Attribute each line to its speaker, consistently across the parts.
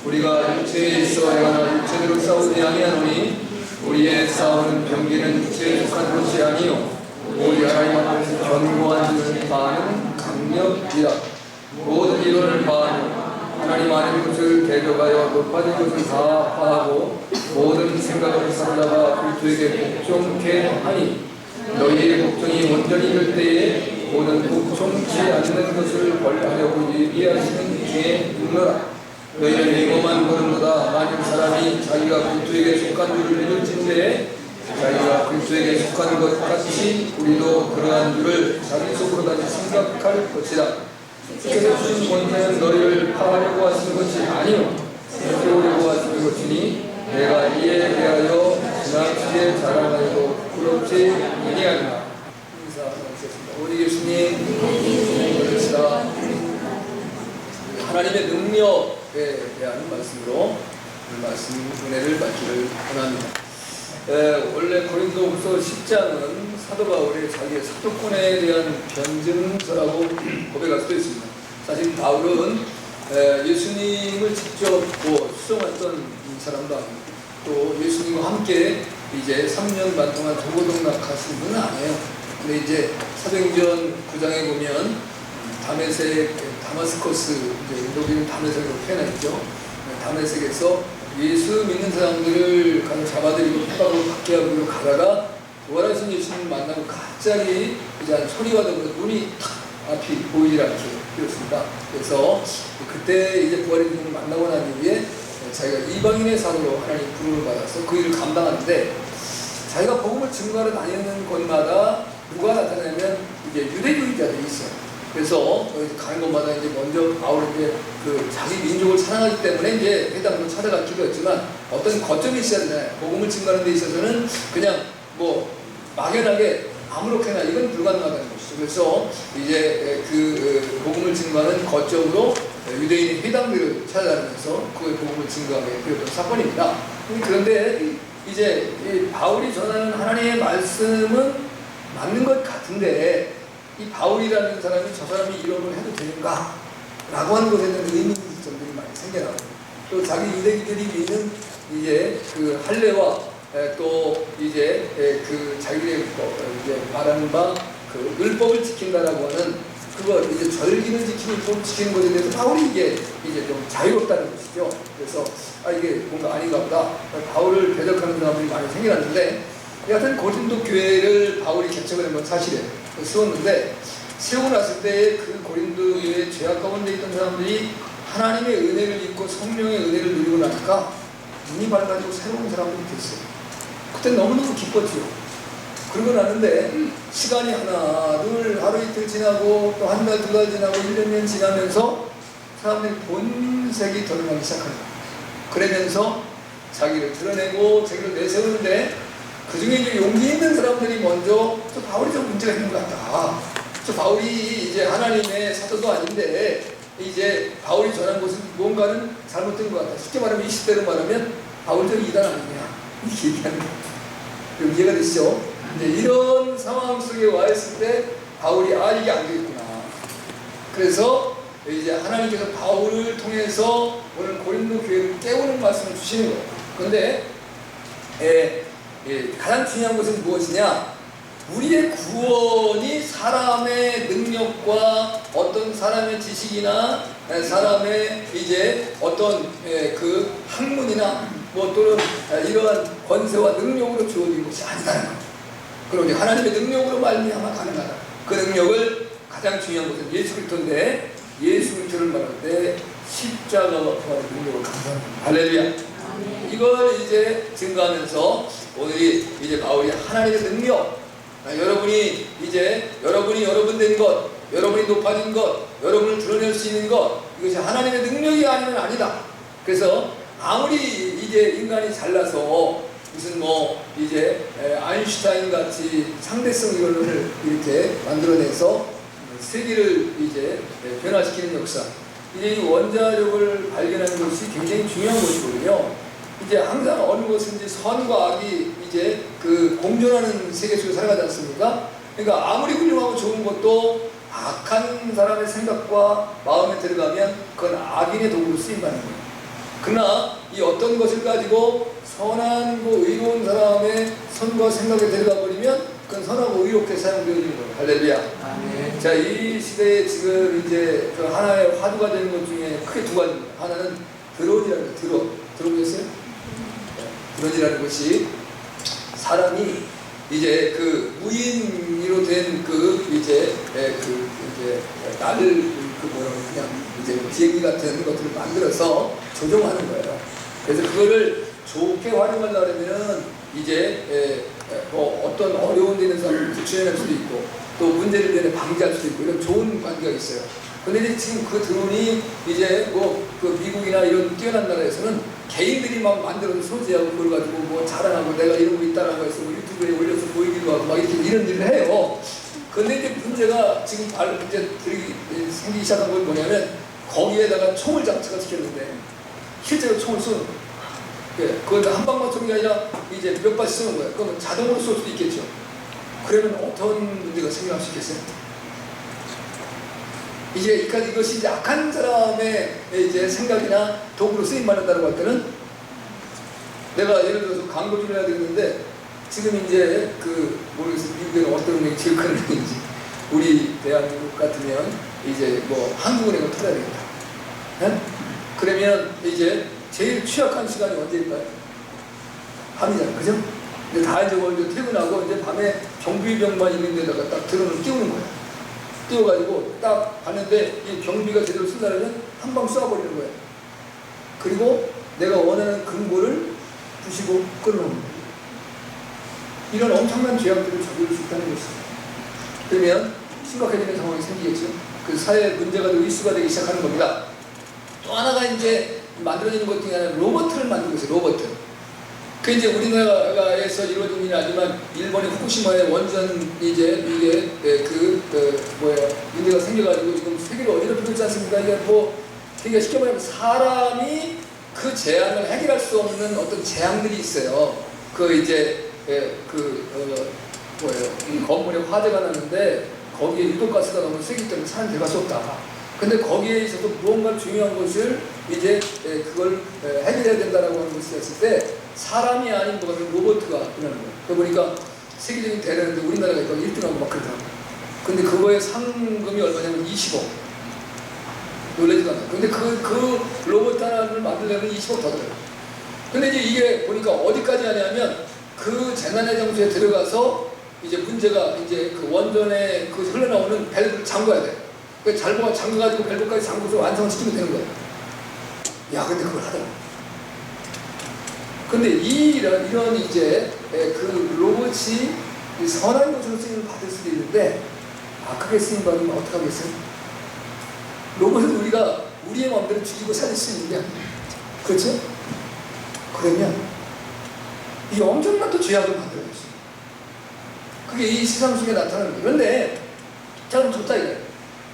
Speaker 1: 우리가 육체에 있어 영원한 육체대로 싸우지 아니하노니 우리의 싸우는 병기는 육체에 속한 것이 아니요 오직 하나님 앞에서 견고한 줄을 파하는 강력이라. 모든 이론을 파하며 하나님 아닌 것을 대적하여 높아진 것을 다 파하고 모든 생각을 사로잡아 그리스도에게 복종케 하니 너희의 복종이 온전히 이를 때에 모든 복종치 않는 것을 벌하려고 예비하시는 중에 있노라. 너희는 이것만 모르노다. 만일 사람이 자기가 그리스도에게 속한 줄을 믿을진데 자기가 그리스도에게 속한 것 같이 우리도 그러한 줄을 자기 속으로 다시 생각할 것이라. 주께서 주신 권세는 너희를 파하려고 하시는 것이 아니요 세우려고 하시는 것이니 내가 이에 대하여 지나치게 자랑하여도 부끄럽지 아니하리라. 인사하겠습니다. 우리 예수님 그러시다. 하나님의 능력에 대한 말씀으로 말씀 은혜를 받기를 원합니다. 원래 고린도후서 10장은 사도 바울의 자기의 사도권에 대한 변증서라고 고백할 수도 있습니다. 사실 바울은 예수님을 직접 수송했던 사람도 아니고 또 예수님과 함께 이제 3년 반 동안 도고동락하신 분은 아니에요. 근데 이제 사도행전 9장에 보면 다마스커스, 이제 여기는 다메섹으로 표현했죠. 다메섹에서 예수 믿는 사람들을 잡아들이고 핍박으로 받게 하고 가다가 부활하신 예수님을 만나고 갑자기 이제 소리와 더불어 눈이 탁 앞이 보이지 않게 되었습니다. 그래서 그때 이제 부활의 주님을 만나고 난 이후에 자기가 이방인의 사도로 하나님 부름을 받아서 그 일을 감당하는데 자기가 복음을 증거하러 다니는 곳마다 누가 나타나면 이제 유대교인자들이 있어요. 그래서 가는 곳마다 이제 먼저 바울이 이제 자기 민족을 사랑하기 때문에 이제 회당으로 찾아가기도 했지만 어떤 거점이 있어야 되잖아요. 복음을 증거하는 데 있어서는 그냥 막연하게 아무렇게나 이건 불가능하다는 것이죠. 그래서 이제 복음을 증거하는 거점으로 유대인의 회당들을 찾아다니면서 그 복음을 증거하게 되었던 사건입니다. 그런데 이제 바울이 전하는 하나님의 말씀은 맞는 것 같은데 이 바울이라는 사람이 저 사람이 이런 걸 해도 되는가? 라고 하는 것에 대한 의문점들이 많이 생겨나고 또 자기 유대인들이 믿는 이제 할례와 또 이제 자기의 이제 말하는 바 율법을 지킨다라고 하는 그걸 이제 절기를 지키고 율법을 지키는 것에 대해서 바울이 이제 좀 자유롭다는 것이죠. 그래서 이게 뭔가 아닌가 보다. 바울을 대적하는 사람들이 많이 생겨났는데 여하튼 고린도 교회를 바울이 개척을 한 건 사실이에요. 세웠는데 세우고 났을 때 그 고린도의 죄악 가운데 있던 사람들이 하나님의 은혜를 입고 성령의 은혜를 누리고 나니까 눈이 밝아지고 새로운 사람들이 됐어요. 그때 너무너무 기뻤죠. 그러고 나는데 시간이 하루 이틀 지나고 또 한 달, 두 달 지나고 1년, 년 지나면서 사람들이 본색이 드러나기 시작합니다. 그러면서 자기를 드러내고 자기를 내세우는데 그 중에 이제 용기 있는 사람들이 먼저 바울이 좀 문제가 있는 것 같다. 바울이 이제 하나님의 사도도 아닌데 이제 바울이 전한 것은 뭔가는 잘못된 것 같다. 쉽게 말하면 20대로 말하면 바울 저 이단 아니냐 이렇게 얘기하는 거예요. 이해가 되시죠? 이제 이런 상황 속에 와 있을 때 바울이 이게 안 되겠구나. 그래서 이제 하나님께서 바울을 통해서 오늘 고린도 교회를 깨우는 말씀을 주시는 거예요. 그런데 가장 중요한 것은 무엇이냐? 우리의 구원이 사람의 능력과 어떤 사람의 지식이나 사람의 이제 어떤 학문이나 또는 이러한 권세와 능력으로 주어진 것이 아니다는 겁니다. 그리고 이제 하나님의 능력으로 말미암아 가능하다. 그 능력을 가장 중요한 것은 예수 그리스도인데 예수 그리스도를 말할 때 십자가와 부활의 능력을 감사합니다. 할렐루야. 이걸 이제 증거하면서 오늘이 이제 바울이 하나님의 능력, 여러분이 여러분 된 것, 여러분이 높아진 것, 여러분을 드러낼 수 있는 것, 이것이 하나님의 능력이 아니면 아니다. 그래서 아무리 이제 인간이 잘나서 무슨 이제 아인슈타인 같이 상대성 이론을 이렇게 만들어내서 세계를 이제 변화시키는 역사, 이제 이 원자력을 발견하는 것이 굉장히 중요한 것이거든요. 이제 항상 어느 것인지 선과 악이 이제 공존하는 세계 속에 살아가지 않습니까? 그러니까 아무리 훌륭하고 좋은 것도 악한 사람의 생각과 마음에 들어가면 그건 악인의 도구로 쓰인다는 거예요. 그러나 이 어떤 것을 가지고 선한 의로운 사람의 선과 생각에 들어가 버리면 그건 선하고 의롭게 사용되어지는 거예요. 할렐루야.
Speaker 2: 아멘.
Speaker 1: 자, 이 시대에 지금 이제 그 하나의 화두가 되는 것 중에 크게 두 가지입니다. 하나는 드론이라는 거예요. 드론. 들어보셨어요? 드론이라는 것이 사람이 이제 그 무인으로 된 그 이제 나를 그냥 이제 비행기 같은 것들을 만들어서 조종하는 거예요. 그래서 그거를 좋게 활용하려면 이제 어떤 어려운 데 있는 사람을 구출해낼 수도 있고 또 문제를 내내 방지할 수도 있고 이런 좋은 관계가 있어요. 근데 이제 지금 그 드론이 이제 그 미국이나 이런 뛰어난 나라에서는 개인들이 막 만들어서 소지하고 그걸 가지고 뭐 자랑하고 내가 이런 거 있다라고 해서 뭐 유튜브에 올려서 보이기도 하고 막 이렇게 이런 일을 해요. 근데 이제 문제가 지금 이제 생기기 시작한 건 뭐냐면 거기에다가 총을 장착을 시켰는데 실제로 총을 쏘는 거예요. 그건 한 방만 쏘는 게 아니라 이제 몇 발씩 쏘는 거예요. 그러면 자동으로 쏠 수도 있겠죠. 그러면 어떤 문제가 생겨날 수 있겠어요? 이것이 이제 악한 사람의 이제 생각이나 도구로 쓰임받는다고 할 때는 내가 예를 들어서 광고주를 해야 되는데 지금 이제 모르겠어요. 미국에는 어떤 은행이 제일 큰 은행인지 우리 대한민국 같으면 이제 뭐 한국은행을 털어야 되겠다. 네? 그러면 이제 제일 취약한 시간이 언제일까요? 밤이잖아요. 그죠? 근데 다 이제 퇴근하고 이제 밤에 경비병만 있는 데다가 딱 드론을 띄우는 거예요. 띄워가지고 딱 봤는데 이 경비가 제대로 쓴다면 한 방 쏴버리는 거예요. 그리고 내가 원하는 근거를 부시고 끊어놓는 거예요. 이런 엄청난 죄악들을 저지를 수 있다는 것입니다. 그러면 심각해지는 상황이 생기겠죠. 그 사회 문제가 되고 이슈가 되기 시작하는 겁니다. 또 하나가 이제 만들어지는 것 중에 하나는 로봇을 만들고 있어요. 로봇. 그 이제 우리나라에서 이루어진 일이 아니지만 일본의 후쿠시마의 원전 이제 이게 문제가 생겨가지고 지금 세계를 어지럽히고 있지 않습니까? 이게 되게 쉽게 말하면 사람이 그 재앙을 해결할 수 없는 어떤 재앙들이 있어요. 이 건물에 화재가 났는데 거기에 유독가스가 너무 세기 때문에 사람이 들어갈 수 없다. 근데 거기에 있어서 무언가 중요한 것을 이제 그걸 해결해야 된다라고 하는 것이 있을 때 사람이 아닌 로봇가 일어나는 거예요. 그러다 보니까 세계적인 대회인데 우리나라가 1등하고 막 그러더라고요. 근데 그거의 상금이 얼마냐면 20억. 놀라지도 않아요. 근데 그 로봇 하나를 만들려면 20억 더 들어요. 근데 이제 이게 보니까 어디까지 하냐면 그 재난의 장소에 들어가서 이제 문제가 이제 그 원전에 그 흘러나오는 밸브를 잠궈야 돼. 그 잠궈가지고 밸브까지 잠궈서 완성시키면 되는 거예요. 야, 근데 그걸 하더라고. 근데 이런 이제 그 로봇이 선한 것으로 쓰임을 받을 수도 있는데 악하게 쓰임 받으면 어떡하겠어요? 로봇은 우리가 우리의 마음대로 죽이고 살릴 수 있는 게 아니에요. 그렇죠? 그러면 이 엄청난 또 죄악을 만들어냈어요. 그게 이 세상 속에 나타나는 거예요. 그런데 자, 그럼 좋다 이거예요.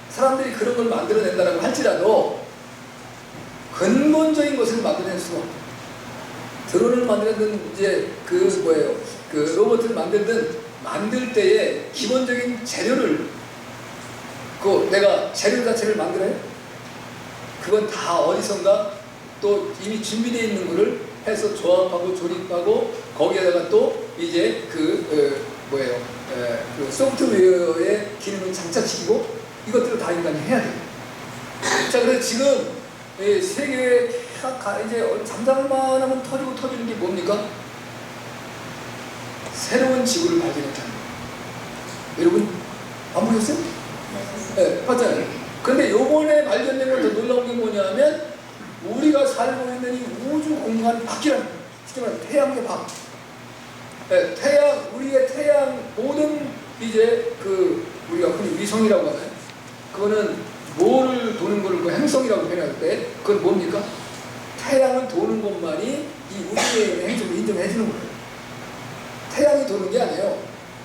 Speaker 1: 사람들이 그런 걸 만들어낸다고 할지라도 근본적인 것을 만들어낼 수가 없어요. 드론을 만들든 이제 그 로봇을 만들 때에 기본적인 재료를 내가 재료 자체를 만들어요. 그건 다 어디선가 또 이미 준비되어 있는 거를 해서 조합하고 조립하고 거기에다가 또 이제 그 소프트웨어의 기능을 장착시키고 이것들을 다 인간이 해야 돼요. 자, 그래서 지금 세계에 이제 잠잠만 하면 터지는 게 뭡니까? 새로운 지구를 발견했다는 거예요. 여러분 안 보셨어요? 네, 맞잖아요. 근데 요번에 발견된 건 더 놀라운 게 뭐냐면 우리가 살고 있는 이 우주 공간 밖이라는 거예요. 쉽게 말하면 태양계 밖. 네, 우리의 태양 모든 이제 우리가 흔히 위성이라고 하나요? 그거는 뭐를 도는 거를 행성이라고 표현할 때 그건 뭡니까? 태양은 도는 것만이 이 우주의 있는 행성을 인정해 주는 거예요. 태양이 도는 게 아니에요.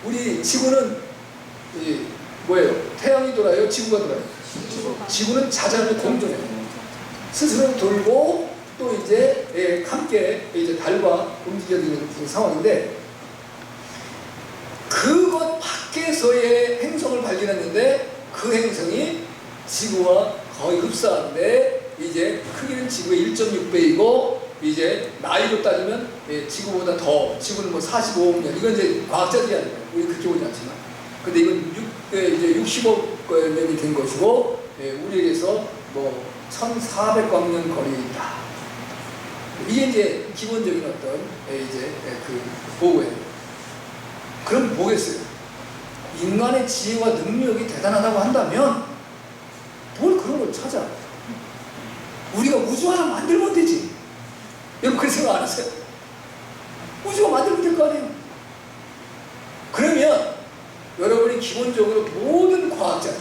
Speaker 1: 우리 지구는 뭐예요? 태양이 돌아요? 지구가 돌아요? 지구는 자전으로 공존해요. 스스로 돌고 또 이제 함께 이제 달과 움직여지는 상황인데 그것 밖에서의 행성을 발견했는데 그 행성이 지구와 거의 흡사한데 이제 크기는 지구의 1.6배이고 이제 나이로 따지면 지구보다 더, 지구는 뭐 45억 년, 이건 이제 과학자들이 하는 거예요. 우리 그렇게 보지 않지만. 근데 이건 이제 60억 년이 된 것이고, 우리에게서 뭐 1400광년 거리에 있다. 이게 이제 기본적인 어떤 이제 그 보고예요. 그럼 뭐겠어요? 인간의 지혜와 능력이 대단하다고 한다면 뭘 그런 걸 찾아? 우리가 우주 하나 만들면 되지. 여러분 그런 생각 안 하세요? 우주가 만들면 될 거 아니에요? 그러면 여러분이 기본적으로 모든 과학자들,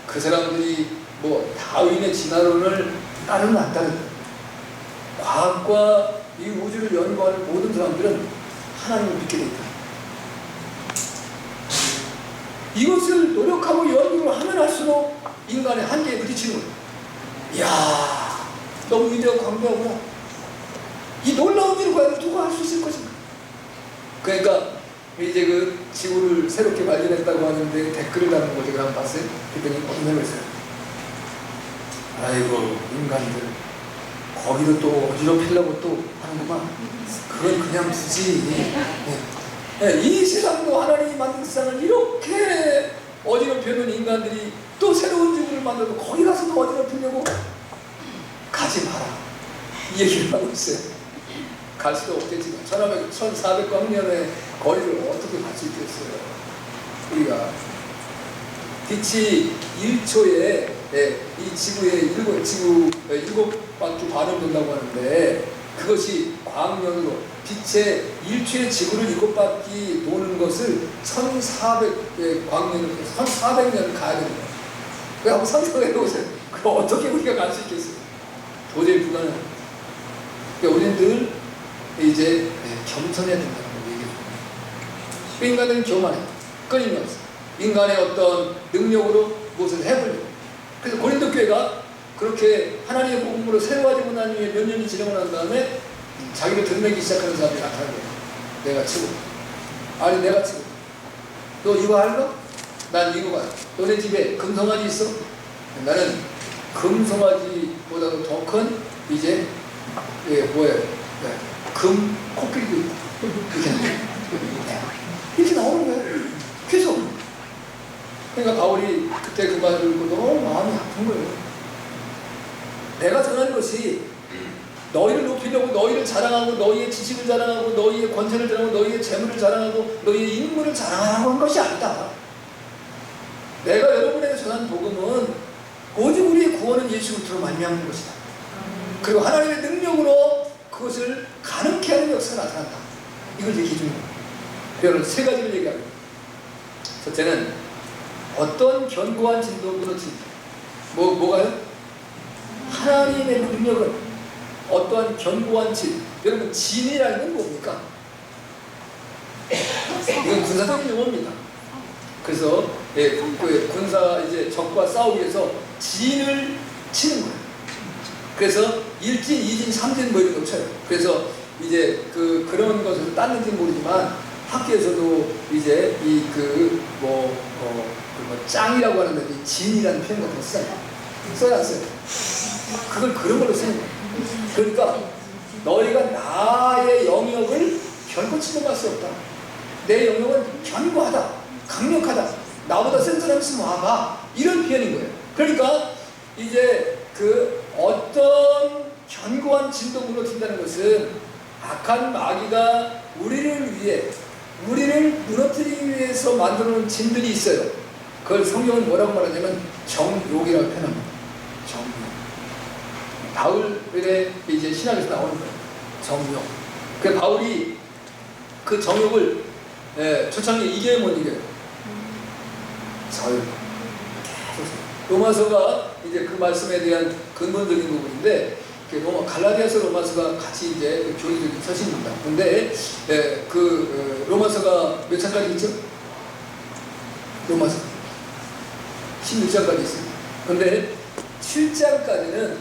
Speaker 1: 그 사람들이 뭐 다윈의 진화론을 따르는 안 따르는, 과학과 이 우주를 연구하는 모든 사람들은 하나님을 믿게 된다. 이것을 노력하고 연구를 하면 할수록 인간의 한계에 부딪히는 거예요. 이야, 너무 위대하고 광대하구나. 이 놀라운 일을 과연 누가 할 수 있을 것인가? 그러니까 이제 그 지구를 새롭게 발견했다고 하는데 댓글을 다는 거 제가 한번 봤어요. 그랬더니 어떤 생각을 했어요. 아이고, 인간들 거기도 또 어지럽히려고 또 하는구만. 그건 그냥 두지. 이 세상도 하나님이 만든 세상을 이렇게 어지럽히는 인간들이 또 새로운 지구를 만들고 거기 가서도 어지럽히려고 가지 마라. 이 얘기를 하고 있어요. 갈 수도 없겠지만 1400광년의 거리를 어떻게 갈 수 있겠어요? 우리가 빛이 1초에 이 지구의 일곱 바퀴 반을 돈다고 하는데, 그것이 광년으로 빛의 1초의 지구를 7바퀴 도는 것을 1400광년을 1400년을 가야 되는 거예요. 그래 한번 상상해 보세요. 그럼 어떻게 우리가 갈 수 있겠어요? 도저히 불가능해요. 그러니까 우리는 늘 이제 겸손해야 된다는 걸 얘기해 줍니다. 인간은 교만해, 끊임없어. 인간의 어떤 능력으로 무엇을 해보려고. 그래서 고린도 교회가 그렇게 하나님의 복음으로 세워지고 난 후에 몇 년이 지나고 난 다음에 자기를 드러내기 시작하는 사람이 나타나는 거예요. 내가 치고, 아니 내가 치고, 너 이거 알까? 난 이거 봐. 너네 집에 금송아지 있어? 나는 금송아지보다도 더 큰 이제 뭐예요? 금 코끼리도 있다. 이렇게 나오는 거예요. 계속. 그러니까 바울이 그때 그 말을 듣고 너무 마음이 아픈 거예요. 내가 전하는 것이 너희를 높이려고, 너희를 자랑하고, 너희의 지식을 자랑하고, 너희의 권세를 자랑하고, 너희의 재물을 자랑하고, 너희의 인물을 자랑하라고 한 것이 아니다. 내가 여러분에게 전한 복음은 오직 우리의 구원은 예수 그리스도로 말미암는 것이다. 그리고 하나님의 능력으로 그것을 가능케 하는 역사가 나타난다. 이걸 얘기해 주는 거예요. 여러분 세 가지를 얘기합니다. 첫째는 어떤 견고한 진도 무너뜨린다. 뭐가요? 하나님의 능력은 어떠한 견고한 진. 여러분 진이라는 건 뭡니까? 이건 군사적인 용어입니다. 그래서 그 군사 이제 적과 싸우기 위해서 진을 치는 거예요. 그래서 1진, 2진, 3진 뭐 이런 거 쳐요. 그래서 이제 그런 것을 땄는지는 모르지만 학교에서도 이제 짱이라고 하는데 이 진이라는 표현 같은 거 써요 안 써요? 그걸 그런 걸로 쓰는 거예요. 그러니까 너희가 나의 영역을 결코 침범할 수 없다. 내 영역은 견고하다, 강력하다. 나보다 센 사람 있으면 와봐. 이런 표현인 거예요. 그러니까 이제 어떤 견고한 진도 무너뜨린다는 것은 악한 마귀가 우리를 무너뜨리기 위해서 만들어 놓은 진들이 있어요. 그걸 성경은 뭐라고 말하냐면 정욕이라고 표현합니다. 정욕. 바울의 이제 신학에서 나오는 거예요. 정욕. 그 바울이 그 정욕을 초창기에 이겨야 못 이겨요. 저욕. 로마서가 이제 그 말씀에 대한 근본적인 부분인데, 갈라디아서 로마서가 같이 이제 교리적인 서신입니다. 근데 로마서가 몇 장까지 있죠? 로마서 16장까지 있습니다. 근데 7장까지는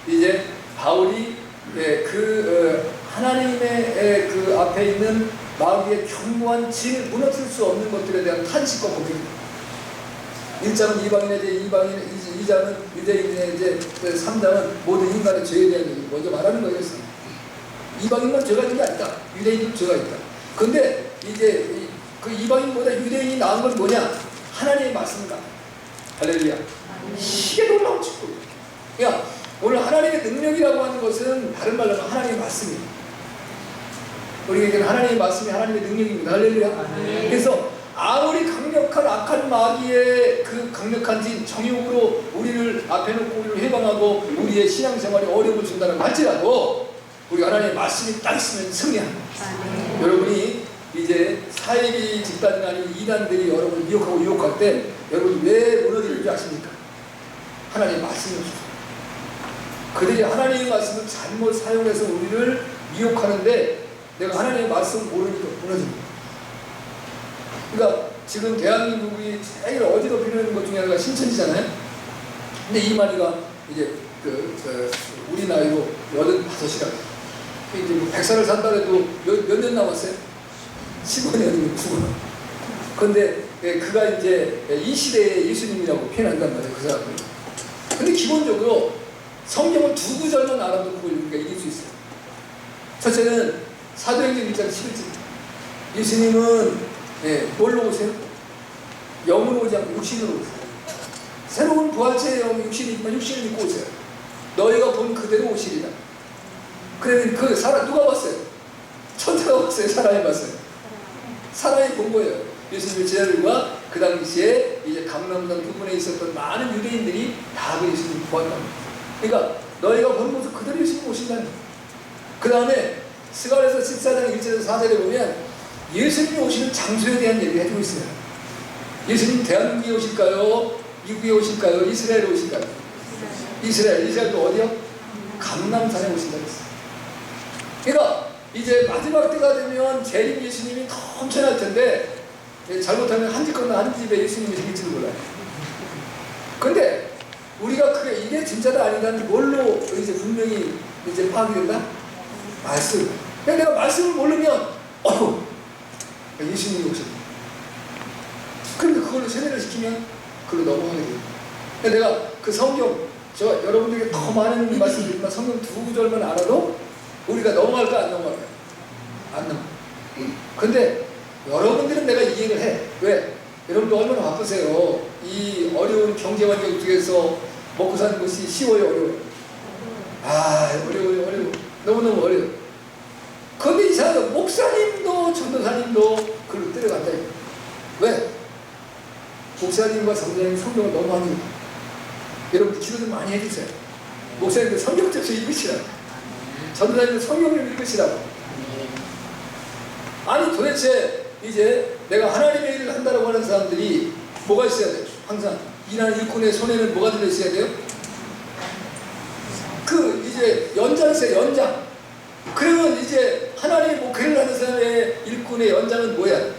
Speaker 1: 이제 바울이 하나님의 그 앞에 있는 마귀의 견고한 진을 무너뜨릴 수 없는 것들에 대한 탄식과 고백입니다. 1장은 이방인에 대해, 2장은 유대인에 대해, 3장은 모든 인간의 죄에 대한 얘기 먼저 말하는 거였어요. 이방인만 죄가 있는 게 아니다. 유대인도 죄가 있다. 근데 이제 그 이방인보다 유대인이 나은 건 뭐냐? 하나님의 말씀이다. 할렐루야. 이게 놀라운 축복. 야, 오늘 하나님의 능력이라고 하는 것은 다른 말로 하면 하나님의 말씀입니다. 우리에게는 하나님의 말씀이 하나님의 능력입니다. 할렐루야. 그래서 아무리 강력한 악한 마귀의 그 강력한 정욕으로 우리를 앞에 놓고 우리를 해방하고 우리의 신앙생활에 어려움을 준다는 할지라도 우리 하나님의 말씀이 딱 있으면 승리합니다. 여러분이 이제 사이비 집단이나 아니면 이단들이 여러분을 미혹하고 유혹할 때 여러분이 왜 무너지는 줄 아십니까? 하나님의 말씀이 없어요. 그들이 하나님의 말씀을 잘못 사용해서 우리를 미혹하는데 내가 하나님의 말씀을 모르니까 무너집니다. 그러니까 지금 대한민국이 제일 어지럽히는 것 중에 하나가 신천지잖아요. 근데 이 마리가 이제 우리 나이로 85이라. 이제 뭐 100살을 산다 해도 몇 년 남았어요? 15년이면 죽어. 근데 그가 이제 이 시대의 예수님이라고 표현한단 말이에요, 그 사람을. 근데 기본적으로 성경을 두 구절만 알아듣고 우리가 이길 수 있어요. 첫째는 사도행전 1장 11절. 예수님은 뭘로 오세요? 영으로 오지 않고 육신으로 오세요. 새로운 부활체의 영, 육신이 있지만 육신을 믿고 오세요. 너희가 본 그대로 오시리라. 그러면 그 사람 누가 봤어요? 천사가 봤어요? 사람이 봤어요? 사람이 본 거예요. 예수님의 제자들과 그 당시에 이제 감람산 부근에 있었던 많은 유대인들이 다 그 예수님을 보았다. 그러니까 너희가 본 모습 그대로 예수님 오신다는. 그 다음에 스가랴서 14장 1절에서 4절에 보면 예수님이 오시는 장소에 대한 얘기를 해주고 있어요. 예수님 대한민국에 오실까요? 미국에 오실까요? 이스라엘에 오실까요? 이스라엘도 어디요? 감람산에 오신다고 했어요. 그러니까 이제 마지막 때가 되면 재림 예수님이 넘쳐날 텐데 잘못하면 한 집 건너 한 집에 예수님이 생길지도 몰라요. 근데 우리가 이게 진짜다 아니다는 뭘로 이제 분명히 이제 파악이 된다? 말씀. 근데 내가 말씀을 모르면 예수님이 오셨다. 그런데 그걸로 세뇌를 시키면 그걸로 넘어가게 돼요. 내가 그 성경, 여러분들에게 더 많은 말씀 드리지만 성경 두 구절만 알아도 우리가 넘어갈까 안 넘어갈까? 안 넘어. 근데 여러분들은 내가 이해를 해. 왜? 여러분들 얼마나 바쁘세요. 이 어려운 경제 환경 속에서 먹고 사는 것이 쉬워요, 어려워요? 어려워요. 너무너무 어려워요. 그런데 이상하다. 목사님도 전도사님도 그걸 때려간다. 왜? 목사님과 성도사님 성경을 너무 하니까. 여러분 기도 좀 많이 해주세요. 목사님도 성경 접수 읽으시라고. 전도사님도 성경을 읽으시라고. 아니 도대체 이제 내가 하나님의 일을 한다고 하는 사람들이 뭐가 있어야 돼요? 항상 일하는 일꾼의 손에는 뭐가 들어있어야 돼요? 이제 연장세 연장. 그러면 이제 하나님의 목회를 하는 사람의 일꾼의 연장은 뭐야?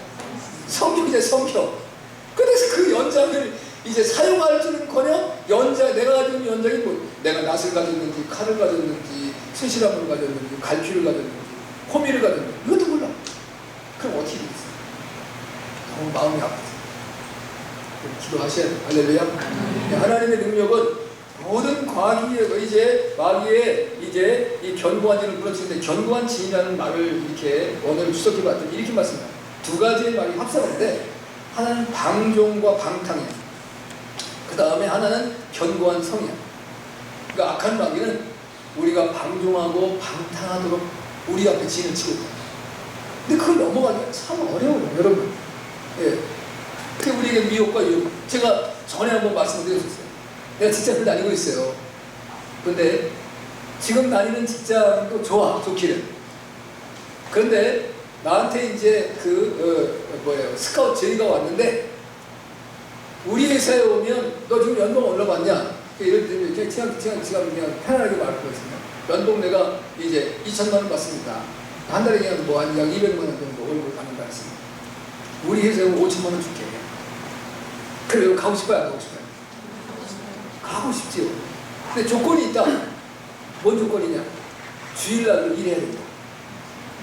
Speaker 1: 성경이죠, 성경. 그래서 그 연장을 이제 사용할 줄은커녕 내가 가지고 있는 연장이 뭐? 내가 낫을 가졌는지, 칼을 가졌는지, 쇠시람을 가졌는지, 갈퀴를 가졌는지, 호미를 가졌는지 이것도 몰라. 그럼 어떻게 되겠어요? 너무 마음이 아프죠. 기도하셔야 돼요. 할렐루야. 하나님의 능력은 모든 과기의 이제 마귀의 이제 이 견고한 진을 무너뜨리는데 견고한 진이라는 말을 이렇게 원어를 주석해 봤더니 이렇게 말씀합니다. 두 가지의 말이 합성하는데 하나는 방종과 방탕이야. 그 다음에 하나는 견고한 성이야. 그러니까 악한 마귀는 우리가 방종하고 방탕하도록 우리 앞에 진을 치고 있다. 근데 그걸 넘어가기가 참 어려워요, 여러분. 예. 그게 우리에게 미혹과 유혹. 제가 전에 한번 말씀드렸었어요. 내가 직장을 다니고 있어요. 근데 지금 다니는 직장도 좋기는. 그런데 나한테 이제 스카우트 제의가 왔는데 우리 회사에 오면 너 지금 연봉 얼마 받냐? 이럴 때 그냥 편안하게 말할 거였습니다. 연봉 내가 이제 2천만 원 받습니다. 한 달에 그냥 약 200만 원 정도 월급을 받는다 했습니다. 우리 회사에 오면 5천만 원 줄게. 그래, 가고 싶어요? 안 가고 싶어요? 가고 싶지요. 근데 조건이 있다. 뭔 조건이냐? 주일날로 일해야 된다.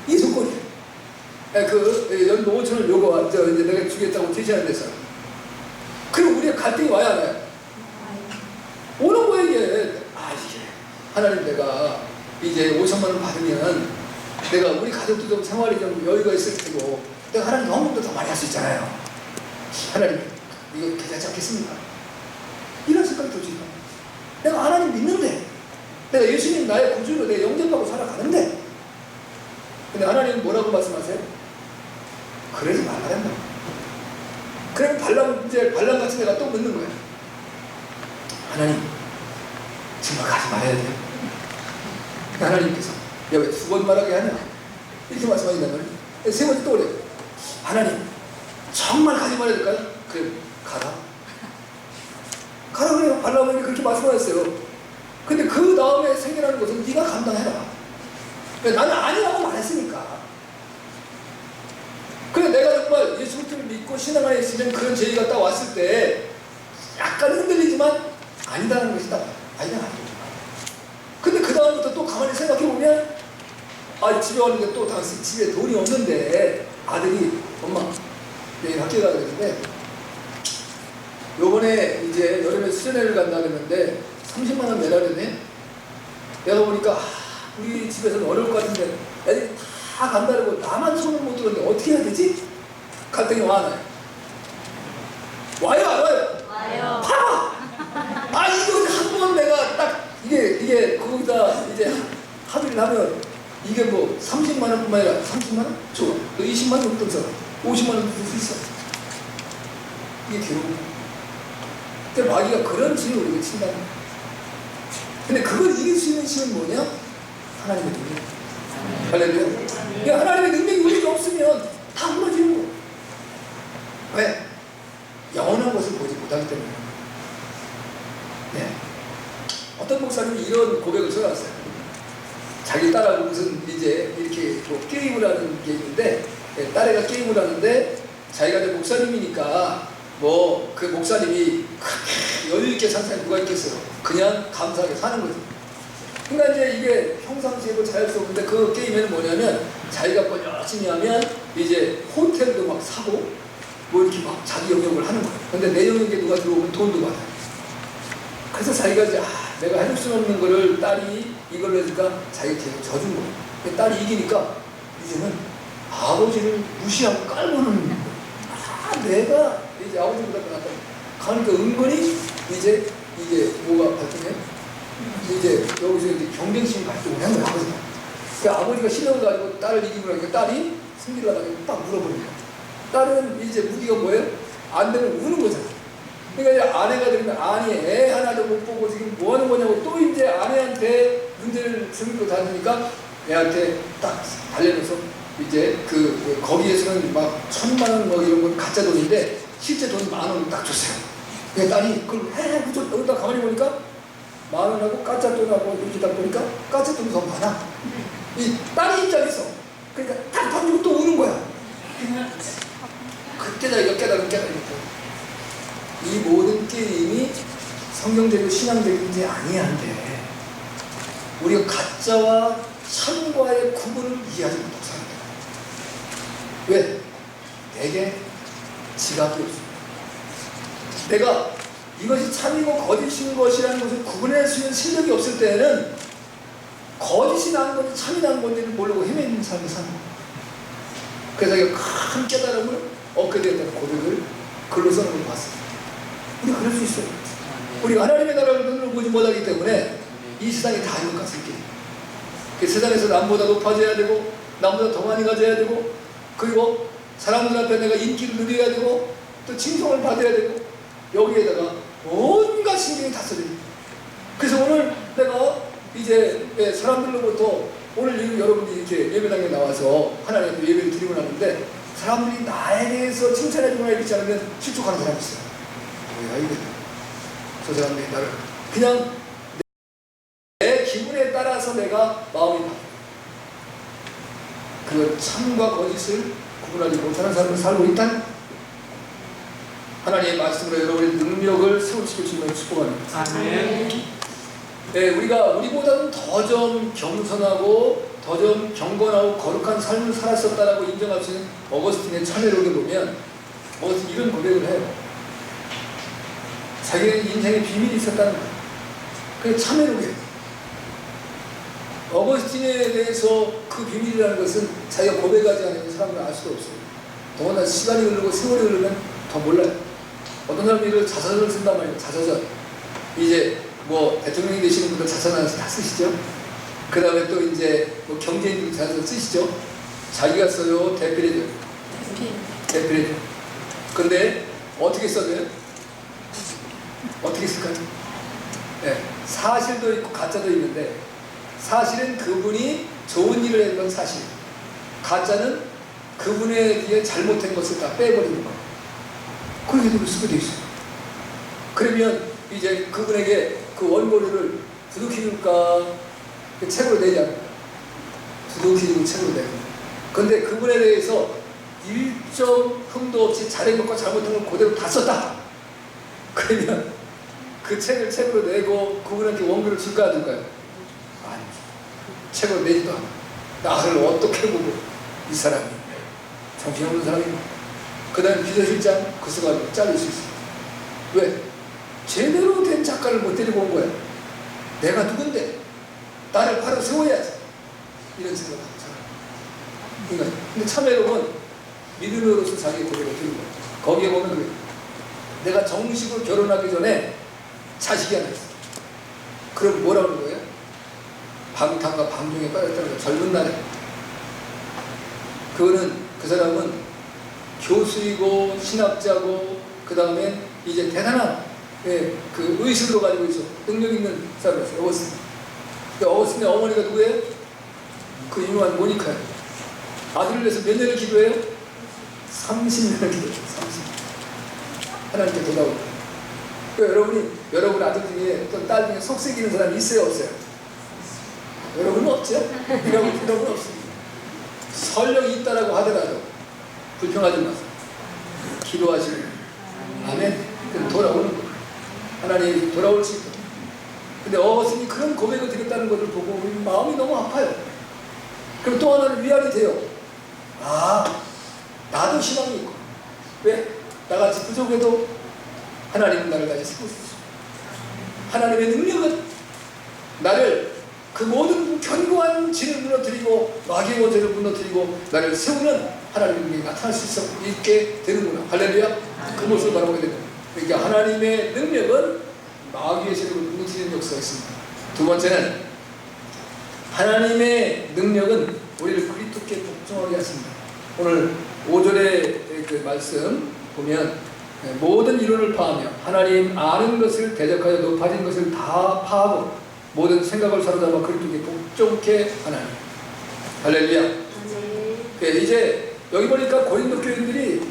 Speaker 1: 이 조건이에요. 연봉 5천을 요구하죠. 이제 내가 주겠다고 제시하는 데서. 그리고 우리가 갈등이 와야 안 와요? 오는 거예요 이게. 이게 하나님 내가 이제 5천만 원 받으면 내가 우리 가족도 좀 생활이 좀 여유가 있을 테고 내가 하나님 헌금도 더 많이 할 수 있잖아요. 하나님 이거 괜찮지 않겠습니까? 이런 생각이 들지. 내가 하나님 믿는데 내가 예수님 나의 구주로 내 영접하고 살아가는데 근데 하나님 뭐라고 말씀하세요? 그러지 말라란다. 그럼 발람같이 내가 또 묻는 거야. 하나님 정말 가지 말아야 돼요. 하나님께서 야 왜 두 번 말하게 하냐 이렇게 말씀하신단 말이에요. 세 번째 또 그래요. 하나님 정말 가지 말아야 될까요? 그래 가라 그래요. 발람이 그렇게 말씀하셨어요. 근데 그 다음에 생겨나는 것은 네가 감당해라. 나는 아니라고 말했으니까. 그래 내가 정말 예수 그리스도를 믿고 신앙 안에 있으면 그런 죄가 딱 왔을 때 약간 흔들리지만 아니다라는 것이다. 아니다. 근데 그 다음부터 또 가만히 생각해보면 집에 왔는데 또 당시 집에 돈이 없는데 아들이 엄마 내일 학교에 가야 되는데 요번에 이제 여름에 수련회를 간다 그랬는데 30만 원 내라 그랬네. 내가 보니까 우리 집에서는 어려울 것 같은데 애들이 다 간다고 나만 손을 못 들었는데 어떻게 해야 되지? 갈등이 와나요? 와요 안 와요?
Speaker 2: 와요.
Speaker 1: 봐봐! 이거 한 번 내가 딱 이게 거기다 이제 합의를 하면 이게 뭐 30만 원뿐만 아니라 30만 원? 좋아. 너 20만 원 정도 써. 50만 원 줄 수 있어. 이게 괴로운 거야. 근데 마귀가 그런 짓을 우리가 친다는 거야. 근데 그걸 이길 수 있는 힘은 뭐냐? 하나님의 능력. 할렐루야. 하나님의 능력이 우리가 없으면 다 무너지는 거야. 왜? 영원한 것을 보지 못하기 때문에. 네. 어떤 목사님이 이런 고백을 써놨어요. 자기 딸하고 무슨 이제 이렇게 뭐 게임을 하는 게 있는데 딸애가 게임을 하는데 자기가 이제 목사님이니까 뭐 그 목사님이 그렇게 여유있게 산 사람이 누가 있겠어요. 그냥 감사하게 사는 거지. 그러니까 이제 이게 평상시에 뭐 잘할 수 없는데 그 게임에는 뭐냐면 자기가 뭐 열심히 하면 이제 호텔도 막 사고 뭐 이렇게 막 자기 영역을 하는 거예요. 근데 내 영역에 누가 들어오면 돈도 받아요. 그래서 자기가 이제 내가 해줄 수 없는 거를 딸이 이걸로 해주니까 자기가 계속 져준 거예요. 딸이 이기니까 이제는 아버지를 무시하고 깔보는 거예요. 내가 이제 아버지보다 낫다. 그러니까 은근히 이제 이게 뭐가 발동해? 이제 여기서 이제 경쟁심이 발동을 하는 거예요. 아버지가. 그러니까 아버지가 실력을 가지고 딸을 이기고 나니까 딸이 승리를 가지고 딱 물어보는 거예요. 딸은 이제 무기가 뭐예요? 안 되면 우는 거잖아. 그러니까 이제 아내가 되면 아니 애 하나도 못 보고 지금 뭐 하는 거냐고 또 이제 아내한테 문제를 생기고 다니니까 애한테 딱 달래면서 이제 거기에서는 막 1,000만 원 뭐 이런 건 가짜 돈인데 실제 돈 10,000원 딱 줬어요. 그러니까 딸이 그걸 여기다 가만히 보니까 10,000원하고 가짜 돈하고 이렇게 딱 보니까 가짜 돈이 더 많아. 이 딸이 입장에서 그러니까 딱 던지고 또 우는 거야. 그때 자기가 깨달은 이 모든 게임이 성경적이고 신앙적인지 아니야 한데 우리가 가짜와 참과의 구분을 이해하지 못하고 사는 거야. 왜? 내게 지각이 없습니다. 내가 이것이 참이고 거짓인 것이라는 것을 구분할 수 있는 실력이 없을 때에는 거짓이 나은 건지 참이 나은 건지를 모르고 헤매는 삶을 사는 거야. 그래서 자기가 큰 깨달음을 얻게 되었다는 고백을 글로 써는 걸 봤어요. 우리 그럴 수 있어요. 우리가 하나님의 나라를 눈으로 보지 못하기 때문에 이 세상이 다 이것 같을게. 그 세상에서 남보다 높아져야 되고 남보다 더 많이 가져야 되고 그리고 사람들 앞에 내가 인기를 누려야 되고 또 칭송을 받아야 되고 여기에다가 온갖 신경이 다 써져. 그래서 오늘 내가 이제 사람들로부터 오늘 여러분들이 이렇게 예배당에 나와서 하나님 앞에 예배를 드리고 나는데 사람들이 나에 대해서 칭찬해주거나 이렇지 않으면 실족하는 사람이 있어요. 뭐야 이게 저 사람들이 나를 그냥 내 기분에 따라서 내가 마음이 바뀌어. 그 참과 거짓을 구분하지 못하는 삶을 살고 있다는 하나님의 말씀으로 여러분의 능력을 세우시고 주님을 축복합니다.
Speaker 2: 아멘.
Speaker 1: 네, 우리보다는 더 좀 겸손하고 더 좀 경건하고 거룩한 삶을 살았었다라고 인정할 수 있는 어거스틴의 참회록에 보면 어거스틴 이런 고백을 해요. 자기는 인생에 비밀이 있었다는 거예요. 그게 참회록이에요. 어거스틴에 대해서 그 비밀이라는 것은 자기가 고백하지 않으면 사람은 알 수가 없어요. 더구나 시간이 흐르고 세월이 흐르면 더 몰라요. 어떤 사람이 이걸 자서전을 쓴단 말이에요. 자서전. 이제 뭐 대통령이 되시는 분들 자서전 다 쓰시죠. 그 다음에 또 이제 뭐 경제인들 자서전 쓰시죠. 자기가 써요? 대필해줘요? 대필해줘요. 근데 어떻게 써줘요? 어떻게 쓸까요? 네, 사실도 있고 가짜도 있는데 사실은 그분이 좋은 일을 했던 사실, 가짜는 그분에 의해 잘못된 것을 다 빼버리는 거예요. 그렇게 되고 쓰게 돼 있어요. 그러면 이제 그분에게 그 원고료를 두둑히 줄까? 그 책으로 내지 않을까? 두둑히 주고 책으로 내고. 근데 그분에 대해서 일점 흠도 없이 잘한 것과 잘못한 걸 그대로 다 썼다. 그러면 그 책을 책으로 내고 그분한테 원고를 줄까 안 줄까요? 아니, 책으로 내지도 않아. 나를 어떻게 보고 이 사람이 정신없는 사람이고. 그 다음에 비서실장 그 수가 잘릴 수 있어요. 왜? 제대로 된 작가를 못 데리고 온 거야. 내가 누군데? 나를 바로 세워야지. 이런 생각을 하는 사람. 그러니까 근데 참회록은 믿음으로서 자기 고백을 드린 거예요. 거기에 보면 그래요. 내가 정식으로 결혼하기 전에 자식이 하나 있어. 그럼 뭐라고 하는 거예요? 방탕과 방종에 빠졌다는 거예요. 젊은 날에. 그거는 그 사람은 교수이고 신학자고 그 다음에 이제 대단한 그 의식으로 가지고 있어. 능력 있는 사람이었어요. 어거스틴. 어거스틴의 어머니가 누구예요? 그 유명한 모니카예요. 아들을 위해서 몇 년을 기도해요? 30년을 기도해요. 30년. 하나님께 돌아오고. 여러분 아들 중에 또 딸 중에 속색이는 사람이 있어요? 없어요? 여러분은 없죠? 여러분은 없습니다. 설령이 있다라고 하더라도 불평하지 마세요. 기도하시고 아멘. 그럼 돌아오는 거예요. 하나님 돌아올 수 있고. 근데 어거스틴이 그런 고백을 드렸다는 것을 보고 우리 마음이 너무 아파요. 그럼 또 하나는 위안이 돼요. 아, 나도 희망이 있고. 왜? 나같이 부족해도 하나님은 나를 다시 세울 수 있어요. 하나님의 능력은 나를 그 모든 견고한 진을 무너뜨리고 마귀의 원죄를 무너뜨리고 나를 세우는 하나님의 능력이 나타날 수 있게 되는구나. 할렐루야. 그 모습을 바라보게 됩니다. 그러니까 하나님의 능력은 마귀의 세력을 무너뜨리는 역사가 있습니다. 두 번째는 하나님의 능력은 우리를 그리스도께 복종하게 하십니다. 오늘 5절의 그 말씀 보면 모든 이론을 파하며 하나님 아는 것을 대적하여 높아진 것을 다 파하고 모든 생각을 사로잡아 그리스도께 복종케 하나님. 할렐루야. 이제 여기 보니까 고린도 교인들이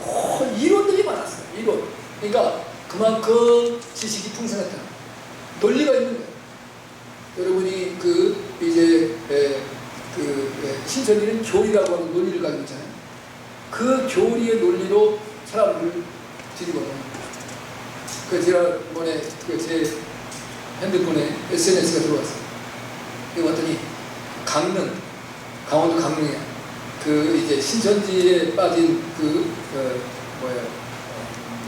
Speaker 1: 이론들이 많았어요. 이론. 그러니까 그만큼 지식이 풍성했다. 논리가 있는 거예요. 여러분이 신천지는 교리라고 하는 논리를 가지고 있잖아요. 그 교리의 논리로 사람들을 뒤집어놓는 거예요. 지난번에 제 핸드폰에 SNS가 들어왔어요. 여기 왔더니 강원도 강릉에 이제 신천지에 빠진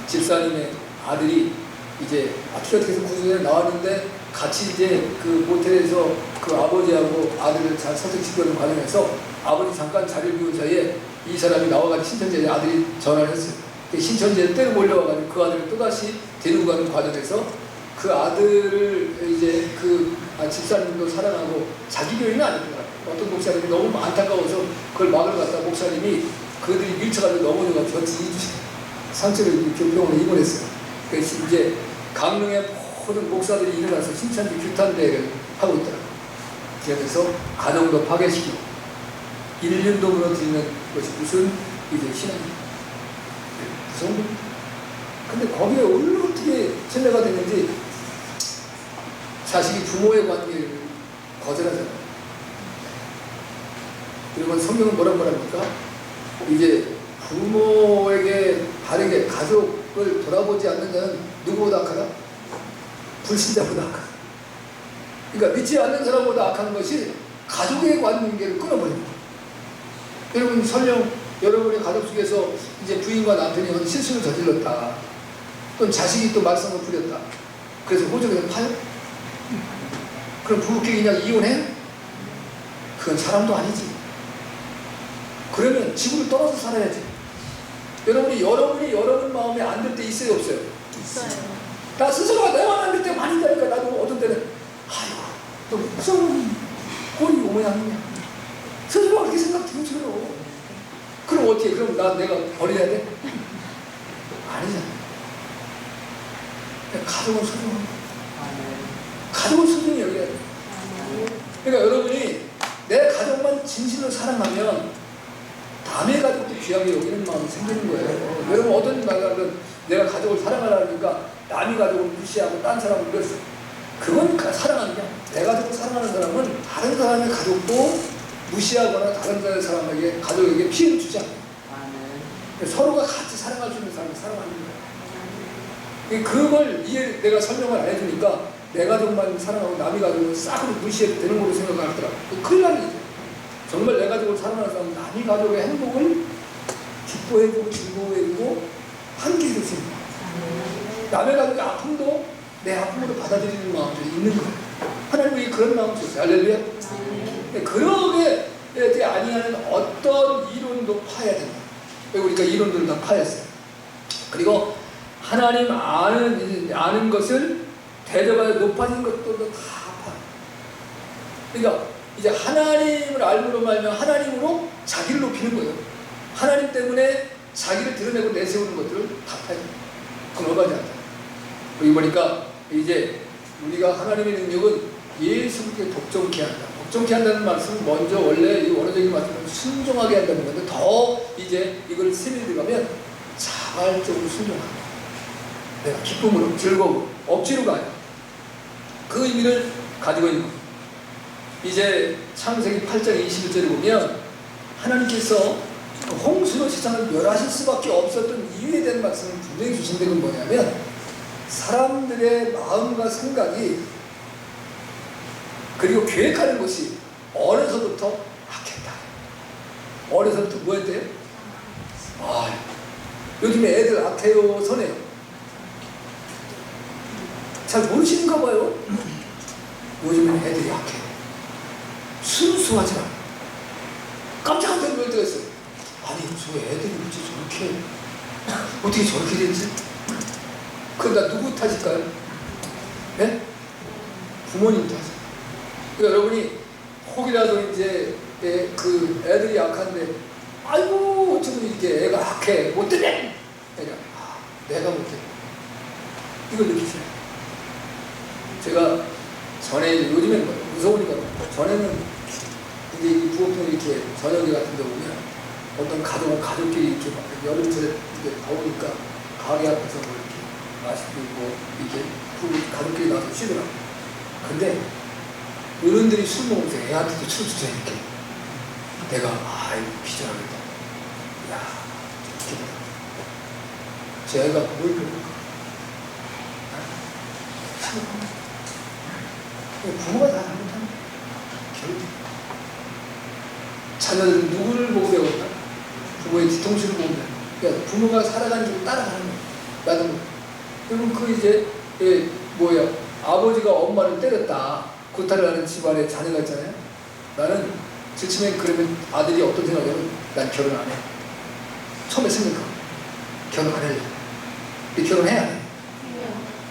Speaker 1: 집사님의 아들이 이제 어떻게 해서 구조에 나왔는데 같이 이제 그 모텔에서 그 아버지하고 아들을 잘 설득시키는 과정에서 아버지 잠깐 자리를 비운 사이에 이 사람이 나와가지고 신천지에 아들이 전화를 했어요. 신천지에 때려 몰려와가지고 그 아들을 또다시 데리고 가는 과정에서 그 아들을 이제 집사님도 사랑하고 자기 교인은 아니더라. 어떤 목사님이 너무 안타까워서 그걸 막으러 갔다 목사님이 그들이 밀쳐가지고 넘어져가지고 전치 2주 상처를 병원에 입원했어요. 그래서 이제 강릉의 모든 목사들이 일어나서 신천지 규탄대회를 하고 있더라고요. 그래서 가정도 파괴시키고 인륜도 무너뜨리는 것이 무슨 이제 신앙입니다. 무서운 겁니다. 근데 거기에 어떻게 신뢰가 되는지 자식이 부모의 관계를 거절하잖아요. 그러면 성경은 뭐라고 말합니까? 이제 부모에게 바르게 가족을 돌아보지 않는 자는 누구보다 악하다? 불신자보다 악하다. 그러니까 믿지 않는 사람보다 악한 것이 가족의 관계를 끊어버립니다. 여러분 설령 여러분의 가족 속에서 이제 부인과 남편이 실수를 저질렀다. 또는 자식이 또 말썽을 부렸다. 그래서 호적에서 파요? 그럼 부부끼리 그냥 이혼해요? 그건 사람도 아니지. 그러면 지구를 떠나서 살아야지. 여러분이 여러분 마음에 안 들 때 있어요, 없어요?
Speaker 2: 있어요.
Speaker 1: 나 스스로가 내가 안 들 때 많이 있다니까. 나도 어떤 때는 아이고 또 무서운 꼴이 오면 하느냐. 스스로가 그렇게 생각해요, 저로. 그럼 어떻게? 그럼 내가 버려야 돼? 아니잖아. 가족은 소중한 거야. 가족은 소중히 여겨야 돼. 그러니까 여러분이 내 가족만 진실로 사랑하면 남의 가족도 귀하게 여기는 마음이 생기는 거예요. 여러분 어떤 말하든 내가 가족을 사랑하려니까 남의 가족을 무시하고 딴 사람을 그랬어. 그건 사랑하는 게 아니야. 내 가족을 사랑하는 사람은 다른 사람의 가족도 무시하거나 다른 사람에게 가족에게 피해를 주지 않아요. 서로가 같이 사랑할 수 있는 사람을 사랑하는 거예요. 그걸 내가 설명을 안 해주니까 내 가족만 사랑하고 남의 가족을 싹으로 무시해도 되는 걸로 생각하더라고. 큰일 나는 거죠. 정말 내 가족을 사랑하는 사람은 남의 가족의 행복을 기뻐해주고 즐거워해주고 함께해줄 수 있는 거예요. 남의 가족의 아픔도 내 아픔으로 받아들이는 마음들이 있는 거예요. 하나님이 그런 마음을 줬어요. 할렐루야. 그러게 아니하는 어떤 이론도 파야 된다. 우리가 이론들을 다 파였어요. 그리고 하나님 아는 것을 대접하여 높아진 것들도 다 파. 그러니까 이제 하나님을 알므로 말면 하나님으로 자기를 높이는 거예요. 하나님 때문에 자기를 드러내고 내세우는 것들을 다 파요. 그건 오가지 않다. 여기 보니까 이제 우리가 하나님의 능력은 예수께 독점케 한다. 독점케 한다는 말씀은 먼저 원래 이 원어적인 말씀은 순종하게 한다는 건데 더 이제 이걸 세밀히 들어가면 자발적으로 순종한다. 내가 기쁨으로 즐거움으로 억지로 가요. 그 의미를 가지고 있는 거예요. 이제 창세기 8장 21절을 보면 하나님께서 홍수로 세상을 멸하실 수밖에 없었던 이유에 대한 말씀을 분명히 주신 데는 뭐냐면 사람들의 마음과 생각이 그리고 계획하는 것이 어려서부터 악했다. 어려서부터 뭐 했대요? 요즘에 애들 악해요, 선해요? 잘 모르시는가 봐요. 요즘엔 애들이 악해요. 순수하지 않아요. 깜짝깜짝 놀 때가 있어요. 아니 저 애들이 어째 저렇게 어떻게 저렇게 됐지? 그럼 나 누구 탓일까요? 네? 부모님 탓이에요. 그러니까 여러분이 혹이라도 이제 그 애들이 약한데 아이고 어쩌면 이렇게 애가 악해 못되네 그러니까 내가 못해 이걸 느끼세요. 제가 전에 요즘에는 무서우니까 전에는 이제 이 부엌에 이렇게 저녁에 같은 데 보면 어떤 가족끼리 이렇게 여름철에 이렇게 더우니까 가게 앞에서 뭐 이렇게 맛있고 뭐 이렇게 가족끼리 나와서 쉬더라고. 근데 어른들이 술 먹으면서 애한테도 술 주자 이렇게. 내가 아이고 기절하겠다. 야 웃기다. 제 애가 뭘 배울까? 부모가 다 잘못하는 결국 자녀들은 누구를 보고 배웠나? 부모의 뒤통수를 보고 배웠나? 그러니까 부모가 살아가는 길 따라가는 거야. 나도 그리고 그 이제 아버지가 엄마를 때렸다 구타를 하는 집안에 자녀가 있잖아요. 나는 지치면 그러면 아들이 어떤 생각이냐면 난 결혼 안 해. 처음에 생각하고 결혼 안 할래. 근데 결혼해야 해.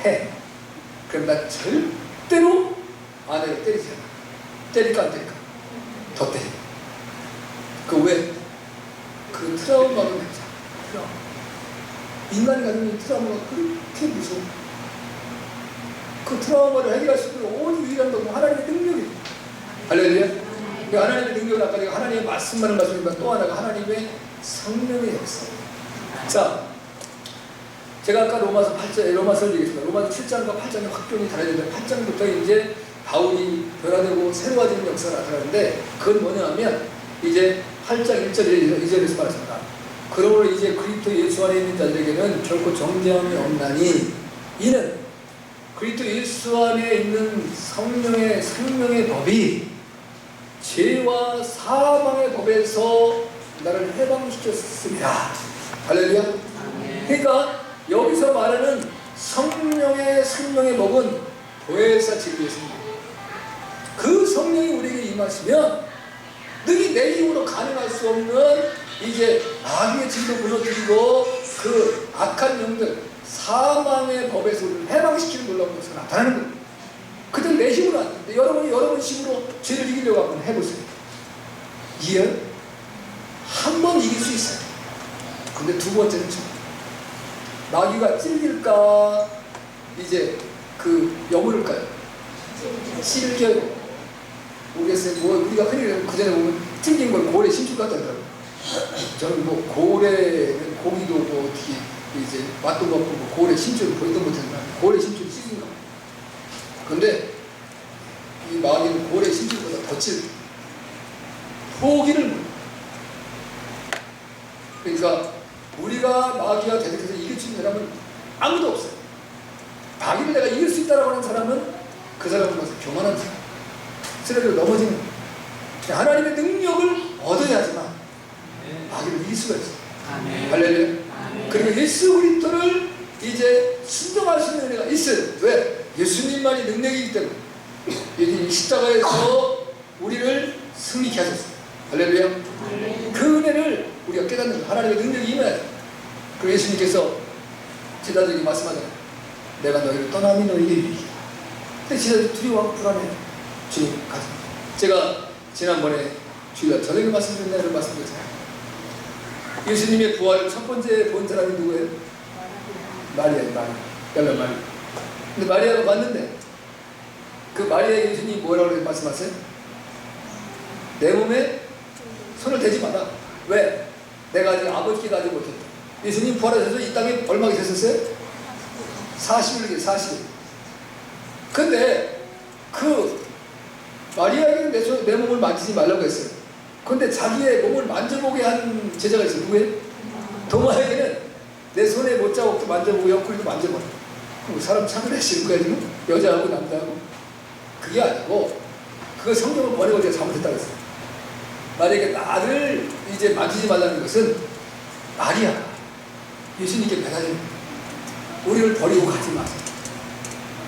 Speaker 1: 해. 그럼 난 절대로 아내를 때리지 않아. 때릴까 안 때릴까? 더 때려. 그 왜? 그 트라우마가 있잖아. 트라우마. 인간이 가지고 있는 트라우마가 그렇게 무서워. 그 트라우마를 해결할 수 있는 오직 유일한 방법은 하나님의 능력이에요. 할렐루야. 하나님의 능력을 아까 내가 하나님의 말씀만을 말씀드리면 또 하나가 하나님의 성령의 역사. 자, 제가 아까 로마서를 얘기했습니다. 로마서 7장과 8장의 확정이 달라지는데 8장부터 이제 바울이 변화되고 새로워지는 역사가 나타나는데 그건 뭐냐 하면 이제 8장 1절 2절에서 말했습니다. 그러므로 이제 그리스도 예수 안에 있는 자들에게는 결코 정죄함이 없나니 이는 그리스도 예수 안에 있는 성령의 생명의 법이 죄와 사망의 법에서 나를 해방시켰습니다. 할렐루야. 그러니까 여기서 말하는 성령의 먹은 보혜사 진리였습니다. 그 성령이 우리에게 임하시면 능히 내 힘으로 가능할 수 없는 이제 마귀의 진도 무너뜨리고 그 악한 영들 사망의 법에서 우리를 해방시키는 놀라운 것이 나타나는 거예요. 그들 내 힘으로 안 되는데 여러분이 여러분 힘으로 죄를 이기려고 한번 해보세요. 이해? 한 번 이길 수 있어요. 근데 두 번째는 좀 마귀가 찔길까 이제 그 여물을까요? 찔겨요. 모르겠어요. 뭐 우리가 흔히 그 전에 보면 찔긴 걸 고래 심줄 같다 그러더라고요. 저는 뭐 고래는 고기도 뭐 어떻게 이제 맛도 먹고 뭐 고래 심줄을 보이도 못했나 고래 심줄이 찔긴가. 근데 이 마귀는 고래 심줄보다 더 찔. 포기를 못. 그러니까 우리가 마귀와 대적해서 이길 수 있는 사람은 아무도 없어요. 마귀를 내가 이길 수 있다라고 하는 사람은 그 사람은 가서 교만한 사람. 쓰레기로 넘어지는 거예요. 하나님의 능력을 얻어야지만 마귀를 이길 수가 있어요. 할렐루야. 그리고 예수 그리스도를 이제 순종할 수 있는 은혜가 있어요. 왜? 예수님만이 능력이기 때문에. 이 십자가에서 우리를 승리케 하셨어요. 할렐루야. 그 은혜를 우리가 깨닫는 거예요. 하나님의 능력이 임해야 돼요. 그리고 예수님께서 제자들에게 말씀하잖아요. 내가 너희를 떠나면 너희에게 유익이다. 근데 제자들이 두려워하고 불안해요. 주님 가자. 제가 지난번에 주일날 저녁에 말씀드린 날을 말씀드렸잖아요. 예수님의 부활을 첫 번째 본 사람이 누구예요? 마리아예요. 마리아. 근데 마리아가 봤는데 그 마리아에게 예수님이 뭐라고 말씀하세요? 내 몸에 손을 대지 마라. 왜? 내가 아직 아버지께 가지 못했다. 예수님 부활하셔서 이 땅에 얼마나 계셨어요? 40일. 근데 그 마리아에게는 내 몸을 만지지 말라고 했어요. 근데 자기의 몸을 만져보게 한 제자가 있어요. 누구예요? 도마에게는 내 손에 못자국도 만져보고 옆구리도 만져봐. 그럼 사람 차별하시는 거야 지금? 여자하고 남자하고? 그게 아니고 그거 성경을 번역을 제가 잘못했다고 했어요. 만약에 나를 이제 만지지 말라는 것은 마리아가 예수님께 매달리는 거예요. 우리를 버리고 가지 마세요.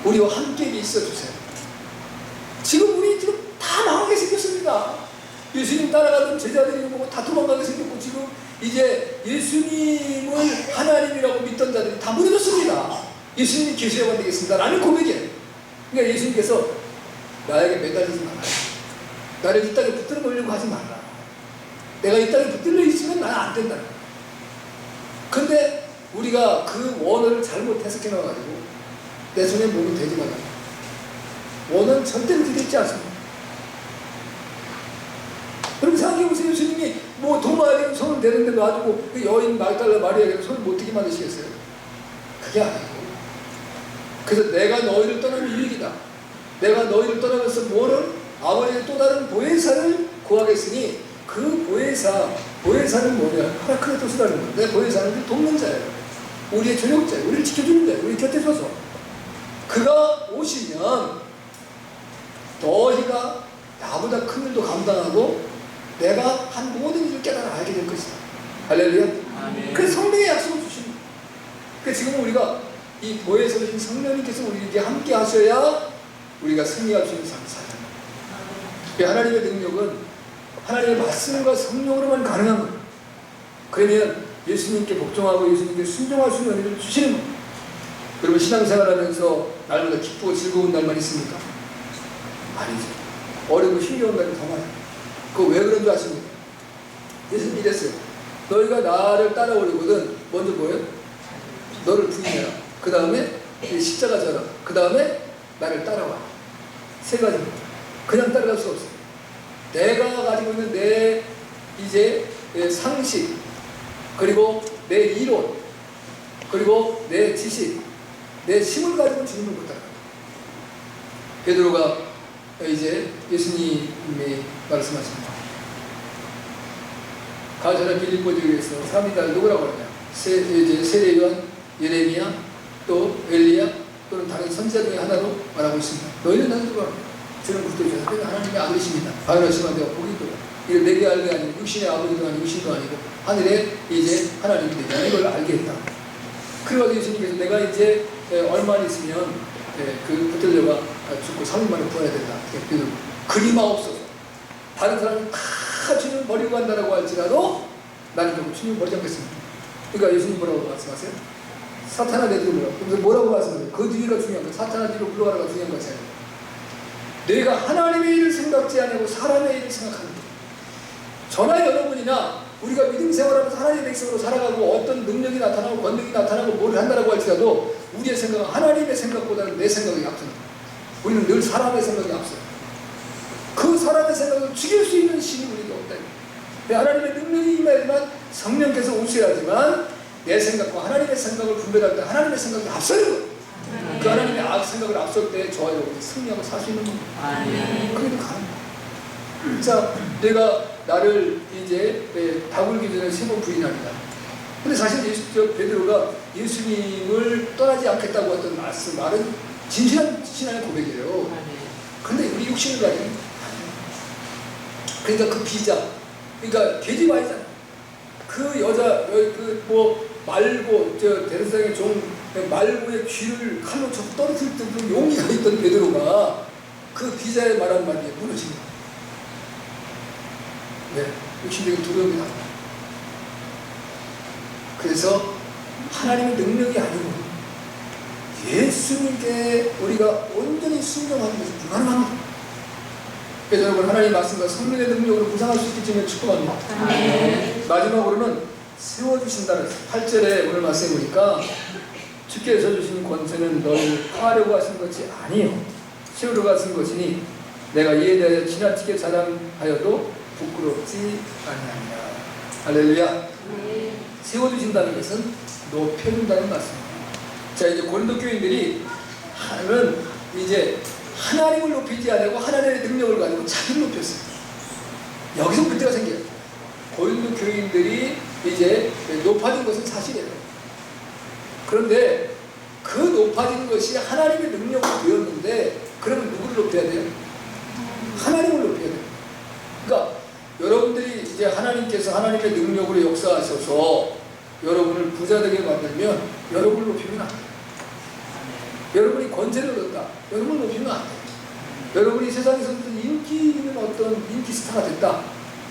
Speaker 1: 우리와 함께 있어 주세요. 지금 우리 지금 다 나가게 생겼습니다. 예수님 따라가던 제자들이 보고 다 도망가게 생겼고 지금 이제 예수님을 하나님이라고 믿던 자들이 다 무너졌습니다. 예수님이 계셔야만 되겠습니다. 라는 고백이에요. 그러니까 예수님께서 나에게 매달리지 말아요. 나를 이 땅에 붙들어 놓으려고 하지 말라. 내가 이 땅에 붙들려 있으면 나는 안 된다. 근데 우리가 그 원어를 잘못 해석해 놔가지고 내 손에 몸이 되지 말라. 원어는 절대로 그렇게 있지 않습니다. 여러분 생각해보세요. 예수님이 뭐 도마에게 손을 대는데 놔두고 그 여인 막달라 마리아에게 손을 못 대게 만드시겠어요? 그게 아니고 그래서 내가 너희를 떠나면 유익이다. 내가 너희를 떠나면서 뭐를? 아버지의 또 다른 보혜사를 구하겠으니 그 보혜사는 뭐냐? 파라크레토스라는 거예요. 내 보혜사는 돕는 자예요. 우리의 조력자예요. 우리를 지켜주는 자예요. 우리 곁에 서서 그가 오시면 너희가 나보다 큰 일도 감당하고 내가 한 모든 일을 깨달아 알게 될 것이다. 할렐루야. 그래서 성령의 약속을 주시는 거예요. 그러니까 지금 우리가 이 보혜사 되신 성령님께서 우리에게 함께 하셔야 우리가 승리할 수 있는 삶을 살아요. 하나님의 능력은 하나님의 말씀과 성령으로만 가능한 거예요. 그러면 예수님께 복종하고 예수님께 순종할 수 있는 은혜를 주시는 거예요. 여러분 신앙생활하면서 날마다 기쁘고 즐거운 날만 있습니까? 아니죠. 어렵고 힘겨운 날이 더 많아요. 그거 왜 그런 줄 아십니까? 예수님이 이랬어요. 너희가 나를 따라오려거든 먼저 뭐예요? 너를 부인해라. 그 다음에 십자가 져라. 그 다음에 나를 따라와. 세 가지입니다. 그냥 따라갈 수 없어요. 내가 가지고 있는 내 이제 내 상식 그리고 내 이론 그리고 내 지식 내 힘을 가지고 주님을 못 따라가요. 베드로가 이제 예수님이 말씀하십니다. 가자라 빌립보 지역에서 3위달 누구라고 하냐? 세례 요한, 예레미야, 또 엘리야 또는 다른 선지자 중에 하나로 말하고 있습니다. 너희는 나를 누구라고 하냐? 주는 그리스도이셔서 하나님의 아들이십니다. 바요나시만 되어 보기도 이거 내게 알게 아니고 육신의 아버지도 아니고 육신도 아니고 하늘에 이제 하나님이 되냐 이걸 알게 했다. 그래가지고 예수님께서 내가 이제 얼마 있으면 그 붙들려가 죽고 3일 만에 부활해야 된다. 그리마옵소서. 다른 사람은 다 주님 버리고 간다라고 할지라도 나는 좀 주님 버리지 않겠습니다. 그러니까 예수님 뭐라고 말씀하세요? 사탄아 내 뒤로 물러가. 그래서 뭐라고 말씀하세요? 그 뒤가 중요한 거예요. 사탄아 뒤로 물러가라가 중요한 것이 아니에요. 내가 하나님의 일을 생각지 않고 사람의 일을 생각하는 거예요. 저나 여러분이나 우리가 믿음 생활하면서 하나님의 백성으로 살아가고 어떤 능력이 나타나고 권능이 나타나고 뭘 한다라고 할지라도 우리의 생각은 하나님의 생각보다는 내 생각이 앞섭니다. 우리는 늘 사람의 생각이 앞서요. 그 사람의 생각을 죽일 수 있는 신이 우리에게 없다. 하나님의 능력이 임하지만 성령께서 오셔야지만 내 생각과 하나님의 생각을 분별할 때 하나님의 생각이 앞서는 거예요. 그 하나님의 생각을 앞설 때 저와 여러분이 승리하고 살 수 있는 겁니다. 그래도 가능합니다. 자, 내가 나를 이제 다굴기 전에 3번 부인합니다. 근데 사실 베드로가 예수님을 떠나지 않겠다고 했던 말은 진실한 신앙의 고백이에요. 그런데 우리 육신을 가지고 그러니까 그 비자, 그러니까 돼지 와이잖아. 그 여자, 말고 대르사장의 종 말고의 귀를 칼로 쳐 떨어뜨릴 정도로 용기가 있던 베드로가 그 비자의 말 한마디에 무너진 거야. 네, 육신적인 두려움이 나와. 그래서 하나님의 능력이 아니고 예수님께 우리가 온전히 순종하는 것은 불가능합니다. 그래서 여러분 하나님의 말씀과 성령의 능력으로 부상할 수 있겠지만 축복합니다. 마지막으로는 세워주신다는 8절에 오늘 말씀해 보니까 주께서 주신 권세는 너를 하려고 하신 것이 아니요 세우려고 하신 것이니 내가 이에 대하여 지나치게 자랑하여도 부끄럽지 아니하니라. 할렐루야. 세워주신다는 것은 높여준다는 말씀입니다. 자, 이제 고린도 교인들이 이제 하나님을 높이지 않고 하나님의 능력을 가지고 자기를 높였어요. 여기서 문제가 생겨요. 고린도 교인들이 이제 높아진 것은 사실이에요. 그런데 그 높아진 것이 하나님의 능력으로 되었는데 그러면 누구를 높여야 돼요? 하나님을 높여야 돼요. 그러니까 여러분들이 이제 하나님께서 하나님의 능력으로 역사하셔서 여러분을 부자되게 만들면 여러분을 높이면 안 돼요. 여러분이 권세를 얻었다. 여러분을 높이면 안 돼요. 여러분이 세상에서 인기 있는 어떤 인기 스타가 됐다.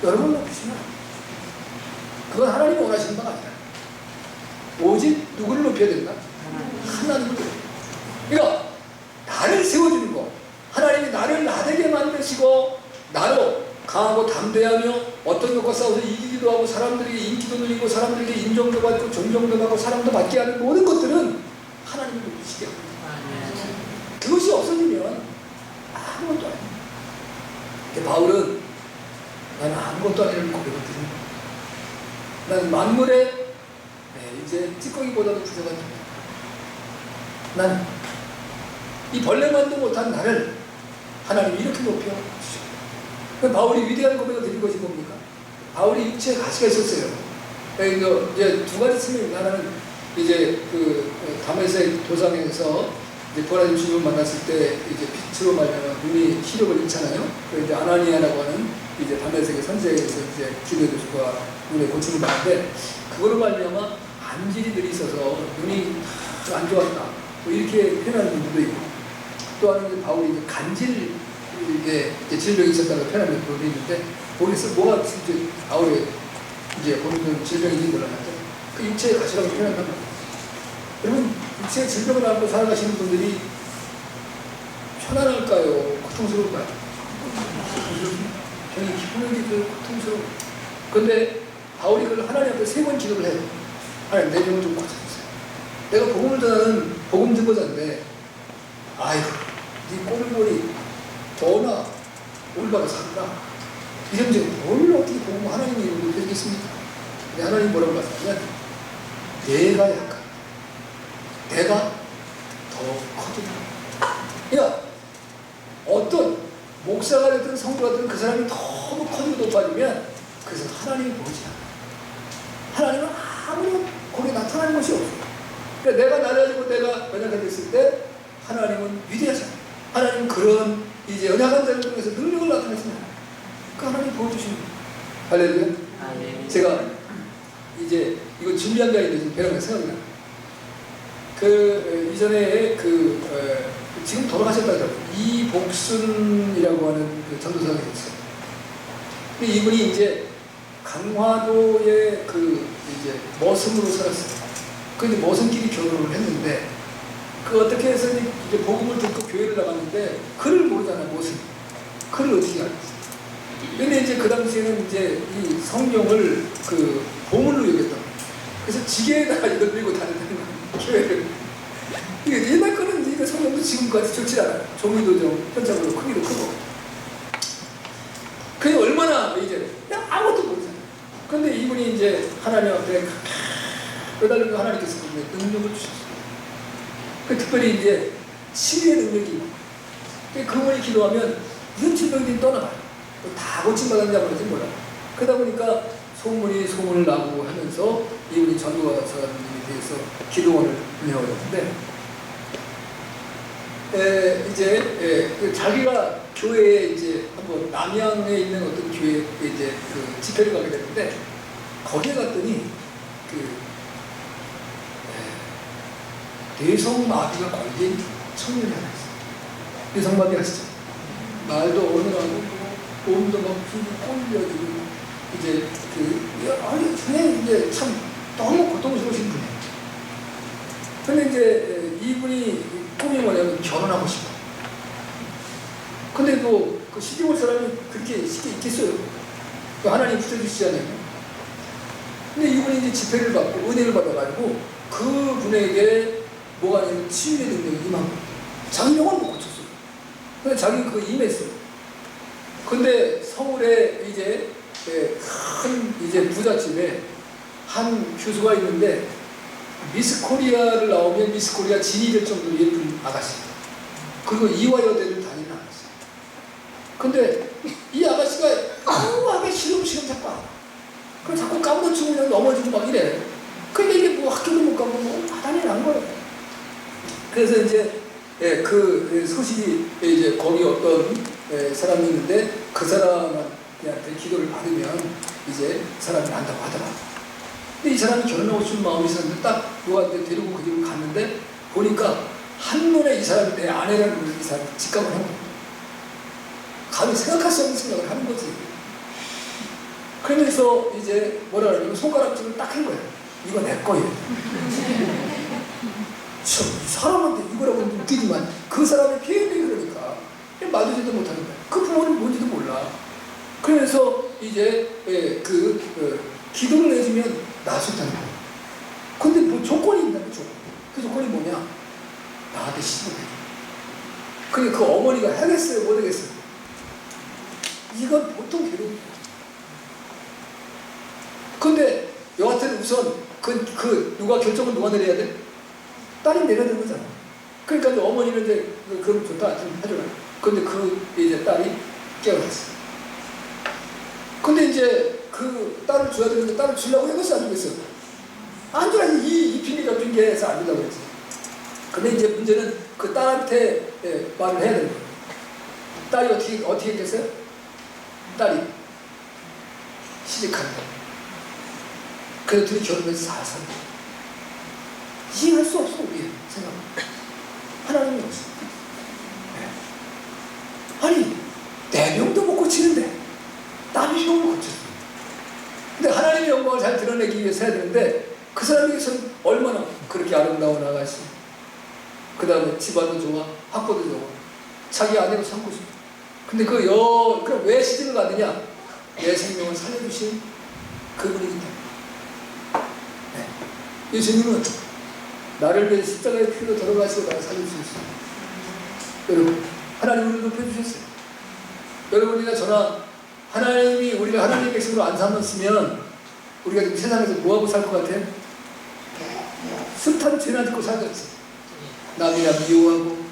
Speaker 1: 여러분을 높이시면 안 돼요. 그건 하나님이 원하시는 바가 아니라 오직 누구를 높여야 된다? 하나님을 높여야 된다. 그러니까 나를 세워주는 거, 하나님이 나를 나되게 만드시고 나로 강하고 담대하며 어떤 것과 싸워서 이기기도 하고 사람들에게 인기도 늘리고 사람들에게 인정도 받고 존경도 받고 사랑도 받게 하는 모든 것들은 하나님을 높이시게 합니다. 그것이 없어지면 아무것도 아닙니다. 바울은 나는 아무것도 아니라는 고백을 드립니다. 나는 만물의 이제 찌꺼기보다도 부족한 존재다. 나는 이 벌레만도 못한 나를 하나님이 이렇게 높여 주셨다. 바울이 위대한 고백을 드린 것이 뭡니까? 바울이 육체에 가시가 있었어요. 이제 두 가지 측면입니다. 하나는 이제 그 다메섹 도상에서 이제 부활하신 주님을 만났을 때 이제 빛으로 말미암아 눈이 시력을 잃잖아요. 그 이제 아나니아라고 하는 이제 다메섹의 선지자에게서 이제 기도해 주시고 눈에 고침을 받는데 그거로 말미암아 안질이 들이있어서 눈이 안 좋았다. 뭐 이렇게 표현하는 분들도 있고 또 하나는 이제 바울이 이제 간질 이제 질병이 있었다고 표현하는 분도 있는데 거기서 뭐가 이제 바울의 이제 보는 질병인지 몰랐는데 그 육체의 가시라고 표현한단 말이에요. 여러분 육체의 질병을 앓고 살아가시는 분들이 편안할까요? 고통스러울까요? 저는 기쁨이 그 고통스러워. 그런데 바울이 그걸 하나님 앞에 3번 기도를 해요. 하나님 내 병을 좀 고쳐주세요. 내가 복음을 전하는 복음 증거자인데 아이고 네 꼬물머리 너나 올바로 살라. 이런 적뭘 어떻게 복음 하나님 이름으로 되겠습니까? 근데 하나님 뭐라고 말씀하냐면 내가 약한 내가 더 커진다. 그러니까 어떤 목사가 됐든 성도가 됐든 그 사람이 너무 커지고 높아지면 그래서 하나님이 보이지 않아요. 하나님은 아무리 거기에 나타나는 것이 없어요. 그러니까 내가 낮아지고 내가 연약하게 됐을 때 하나님은 위대하잖아요. 하나님은 그런 이제 연약한 자를 통해서 능력을 나타내시는 그 하나님 보여주시는 거예요. 할렐루야. 제가 이제 이거 준비한 게 아닌데 지금 배우면 생각이 나요. 이전에 지금 돌아가셨다더라고요. 이복순이라고 하는 그 전도사가 있어요. 근데 이분이 이제 강화도의 이제 머슴으로 살았어요. 근데 머슴끼리 결혼을 했는데 어떻게 해서 이제 복음을 듣고 교회를 나갔는데 글을 모르잖아요. 머슴. 글을 어떻게 알겠어요? 근데 이제 그 당시에는 이제 이 성경을 보물로 여겼다. 그래서 지게에다가 이걸 들고 다니는 거예요. 교회를. 이게 옛날 거는 이게 성경도 지금까지 좋지 않아요. 종이도 좀 편차적으로 크기도 크고. 그게 얼마나 이제 그냥 아무것도 모르잖아요. 근데 이분이 이제 하나님 앞에 매달리고 하나님께서 능력을 주셨어요. 특별히 이제 치유의 능력이 그분이 기도하면 이런 질병들이 떠나가요. 다 고침받았냐고 그러지 몰라요. 그러다 보니까 소문을 나고 하면서 이분이 전도사님에 대해서 기도원을 운영을 했는데 자기가 교회에 이제 한번 남양에 있는 어떤 교회에 이제 집회를 가게 됐는데 거기에 갔더니 뇌성마비가 걸린 청년이 하나 있어요. 뇌성마비 아시죠? 말도 어눌하고 몸도 막 꼴려지고 이제 그냥 이제 참 너무 고통스러우신 분이에요. 근데 이제 이분이 꿈이 뭐냐면 결혼하고 싶어. 근데 그 시집 올 사람이 그렇게 쉽게 있겠어요? 하나님 붙여주시잖아요. 근데 이분이 이제 집회를 받고 은혜를 받아가지고 그분에게 뭐가 아니면 치유의 능력이 임하고 자기 영혼을 못 고쳤어요. 근데 자기 임했어요. 근데 서울에 이제 큰 이제 부잣집에 한 교수가 있는데 미스 코리아를 나오면 미스 코리아 진이 될 정도로 예쁜 아가씨. 그리고 이화여대를 다니는 아가씨. 근데 이 아가씨가 하게 시름시름 자꾸 안 와. 그럼 자꾸 까무러치고 그냥 넘어지고 막 이래. 근데 이게 뭐 학교도 못 가고 뭐 하단이 난 거예요. 그래서 이제 그 소식이 이제 거기 어떤 사람이 있는데 그 사람한테 기도를 받으면 이제 사람이 난다고 하더라. 근데 이 사람이 결혼하고 싶은 마음이 있었는데 딱 누구한테 데리고 그 집을 갔는데 보니까 한눈에 이 사람이 내 아내라는 걸 이 사람이 직감을 한 거예요. 감히 생각할 수 없는 생각을 하는 거지. 그러면서 이제 뭐라 그러냐면 손가락질을 딱 한 거예요. 이거 내 거예요. 이 사람한테 이거라고 하면 웃기지만 그 사람의 피해를 그러니까 맞으지도 못하는 거야. 그 부모는 뭔지도 몰라. 그러면서 이제 기도를 해주면 나아졌다는 거야. 근데 뭐 조건이 있다는 조건. 그 조건이 뭐냐? 나한테 시집을 해줘. 그러니까 그 어머니가 하겠어요? 못 하겠어요? 이건 보통 괴롭이야. 근데 여하튼 우선 누가 결정을 누가 내려야 돼? 딸이 내려야 되는 거잖아. 그러니까 이제 어머니는 이제 그럼 좋다 좀 해줘라. 근데 이제 딸이 깨어났어. 근데 이제 그 딸을 줘야 되는데 딸을 주려고 해봤어 안 주겠어? 안 줘야지. 이 핑계해서 안 준다고 그랬지. 근데 이제 문제는 그 딸한테 말을 해야 되는 거야. 딸이 어떻게 했겠어요? 딸이 시집간다. 그래서 둘이 결혼해서 잘 산다. 이해할 수 없어, 우리 생각. 하나님이 없어. 아니, 내 병도 못 고치는데 남의 병을 고쳤어. 근데 하나님의 영광을 잘 드러내기 위해서 해야 되는데 그 사람에게서는 얼마나 그렇게 아름다운 아가씨. 그 다음에 집안도 좋아, 학교도 좋아, 자기 아내로 삼고 싶어. 근데 그럼 왜 시집을 가느냐? 내 생명을 살려주신 그분이기 때문에. 예수님은 나를 위해 십자가의 피로 돌아가시고 나를 살려주셨어요. 여러분, 하나님 우리를 높여주셨어요. 여러분이나 저나 하나님이 우리를 하나님의 백성으로 안 삼았으면 우리가 지금 세상에서 뭐하고 살 것 같아요? 숱한 죄나 짓고 살겠지. 남이나 미워하고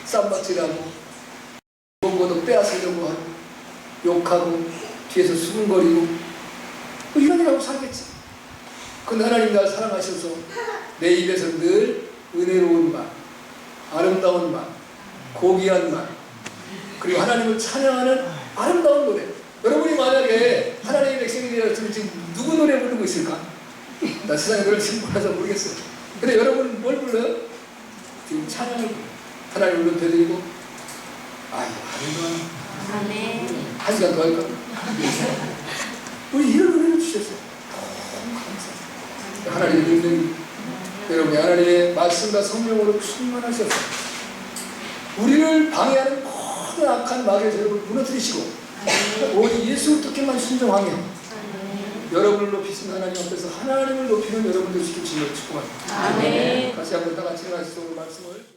Speaker 1: 쌈박질하고 좋은 것도 빼앗으려고 하고 욕하고 뒤에서 수근거리고 뭐 이런 일하고 살겠지. 근데 하나님 날 사랑하셔서 내 입에서 늘 은혜로운 말, 아름다운 말, 고귀한 말, 그리고 하나님을 찬양하는 아름다운 노래. 여러분이 만약에 하나님의 백성이 되었으면 지금 누구 노래 부르고 있을까? 나 세상에 노래를 지금 몰라서 모르겠어요. 근데 여러분 뭘 부르세요? 불러요? 지금 찬양을 하나님을 높여드리고 아멘. 한 시간 더 할까? 우리 이런 은혜를 주셨어요. 너무 감사합니다. 하나님의 능력이 여러분이 하나님의 말씀과 성령으로 충만하셔서 우리를 방해하는 모든 악한 마귀의 세력을 무너뜨리시고 오직 예수 그리스도께만 순종하며 여러분을 높이신 하나님 앞에서 하나님을 높이는 여러분들 시키시기를 축복합니다.
Speaker 2: 아멘.
Speaker 1: 같이 한번 다 같이 일어나서 오늘 말씀을